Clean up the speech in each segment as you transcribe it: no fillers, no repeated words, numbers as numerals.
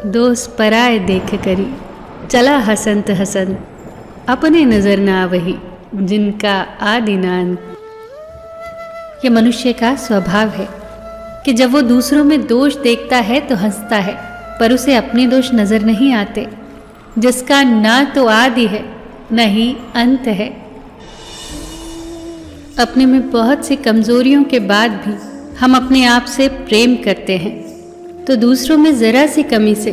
दोस्त पराए देख करी, चला हसंत हसंत, अपने नजर ना वही जिनका आदि ना अंत। ये मनुष्य का स्वभाव है कि जब वो दूसरों में दोष देखता है तो हंसता है, पर उसे अपने दोष नजर नहीं आते, जिसका ना तो आदि है न ही अंत है। अपने में बहुत सी कमजोरियों के बाद भी हम अपने आप से प्रेम करते हैं, तो दूसरों में जरा सी कमी से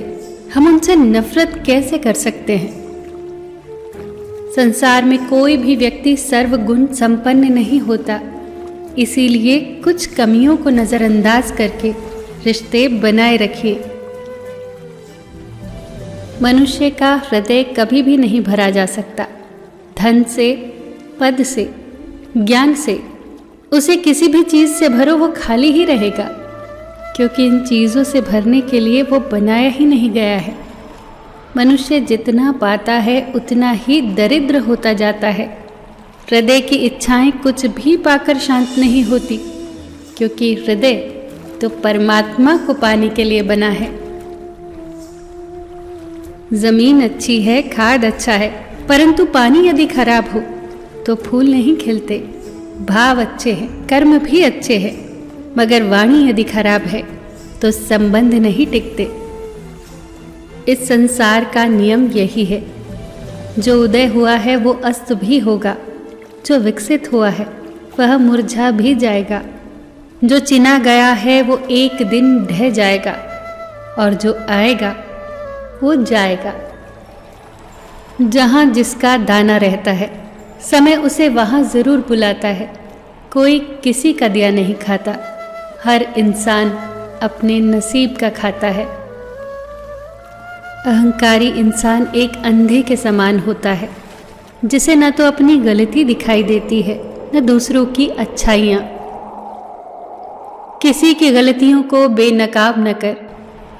हम उनसे नफरत कैसे कर सकते हैं। संसार में कोई भी व्यक्ति सर्वगुण संपन्न नहीं होता, इसीलिए कुछ कमियों को नजरअंदाज करके रिश्ते बनाए रखिए। मनुष्य का हृदय कभी भी नहीं भरा जा सकता, धन से, पद से, ज्ञान से। उसे किसी भी चीज से भरो वो खाली ही रहेगा, क्योंकि इन चीजों से भरने के लिए वो बनाया ही नहीं गया है। मनुष्य जितना पाता है उतना ही दरिद्र होता जाता है। हृदय की इच्छाएं कुछ भी पाकर शांत नहीं होती, क्योंकि हृदय तो परमात्मा को पाने के लिए बना है। जमीन अच्छी है, खाद अच्छा है, परंतु पानी यदि खराब हो तो फूल नहीं खिलते। भाव अच्छे हैं, कर्म भी अच्छे हैं, मगर वाणी यदि खराब है तो संबंध नहीं टिकते। इस संसार का नियम यही है, जो उदय हुआ है वो अस्त भी होगा, जो विकसित हुआ है वह मुरझा भी जाएगा, जो चिना गया है वो एक दिन ढह जाएगा, और जो आएगा वो जाएगा। जहाँ जिसका दाना रहता है, समय उसे वहाँ जरूर बुलाता है। कोई किसी का दिया नहीं खाता, हर इंसान अपने नसीब का खाता है। अहंकारी इंसान एक अंधे के समान होता है, जिसे न तो अपनी गलती दिखाई देती है न दूसरों की अच्छाइयाँ। किसी की गलतियों को बेनकाब न कर,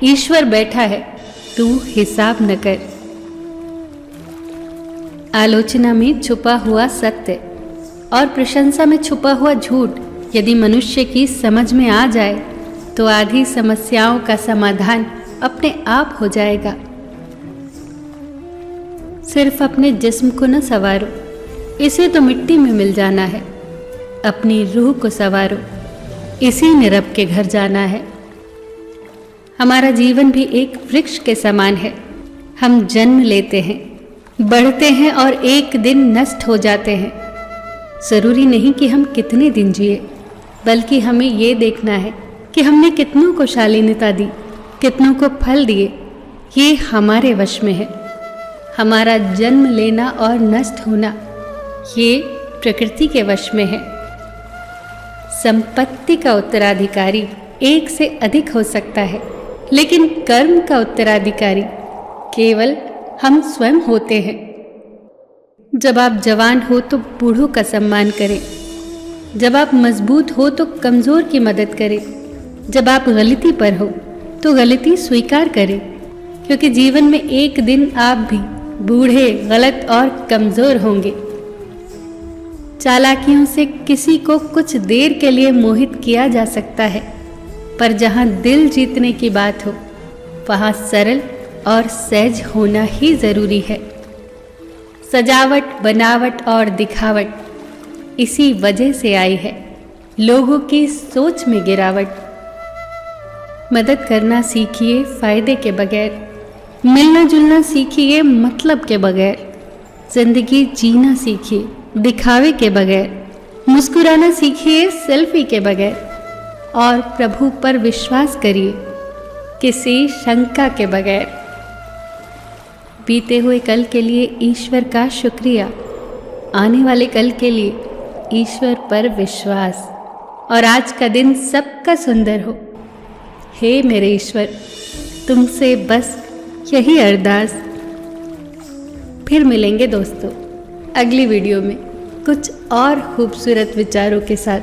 ईश्वर बैठा है, तू हिसाब न कर। आलोचना में छुपा हुआ सत्य और प्रशंसा में छुपा हुआ झूठ यदि मनुष्य की समझ में आ जाए तो आधी समस्याओं का समाधान अपने आप हो जाएगा। सिर्फ अपने जिस्म को न संवारो, इसे तो मिट्टी में मिल जाना है। अपनी रूह को संवारो, इसी ने रब के घर जाना है। हमारा जीवन भी एक वृक्ष के समान है। हम जन्म लेते हैं, बढ़ते हैं और एक दिन नष्ट हो जाते हैं। जरूरी नहीं कि हम कितने दिन जिए, बल्कि हमें ये देखना है कि हमने कितनों को शालीनता दी, कितनों को फल दिए। ये हमारे वश में है। हमारा जन्म लेना और नष्ट होना ये प्रकृति के वश में है। संपत्ति का उत्तराधिकारी एक से अधिक हो सकता है, लेकिन कर्म का उत्तराधिकारी केवल हम स्वयं होते हैं। जब आप जवान हो तो बूढ़ों का सम्मान करें, जब आप मजबूत हो तो कमज़ोर की मदद करें, जब आप गलती पर हो तो गलती स्वीकार करें, क्योंकि जीवन में एक दिन आप भी बूढ़े, गलत और कमज़ोर होंगे। चालाकियों से किसी को कुछ देर के लिए मोहित किया जा सकता है, पर जहाँ दिल जीतने की बात हो वहाँ सरल और सहज होना ही ज़रूरी है। सजावट, बनावट और दिखावट इसी वजह से आई है, लोगों की सोच में गिरावट। मदद करना सीखिए फ़ायदे के बगैर, मिलना जुलना सीखिए मतलब के बगैर, जिंदगी जीना सीखिए दिखावे के बगैर, मुस्कुराना सीखिए सेल्फी के बगैर, और प्रभु पर विश्वास करिए किसी शंका के बगैर। बीते हुए कल के लिए ईश्वर का शुक्रिया, आने वाले कल के लिए ईश्वर पर विश्वास, और आज का दिन सबका सुंदर हो। हे मेरे ईश्वर, तुमसे बस यही अरदास। फिर मिलेंगे दोस्तों अगली वीडियो में कुछ और खूबसूरत विचारों के साथ।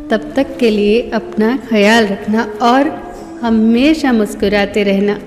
तब तक के लिए अपना ख्याल रखना और हमेशा मुस्कुराते रहना।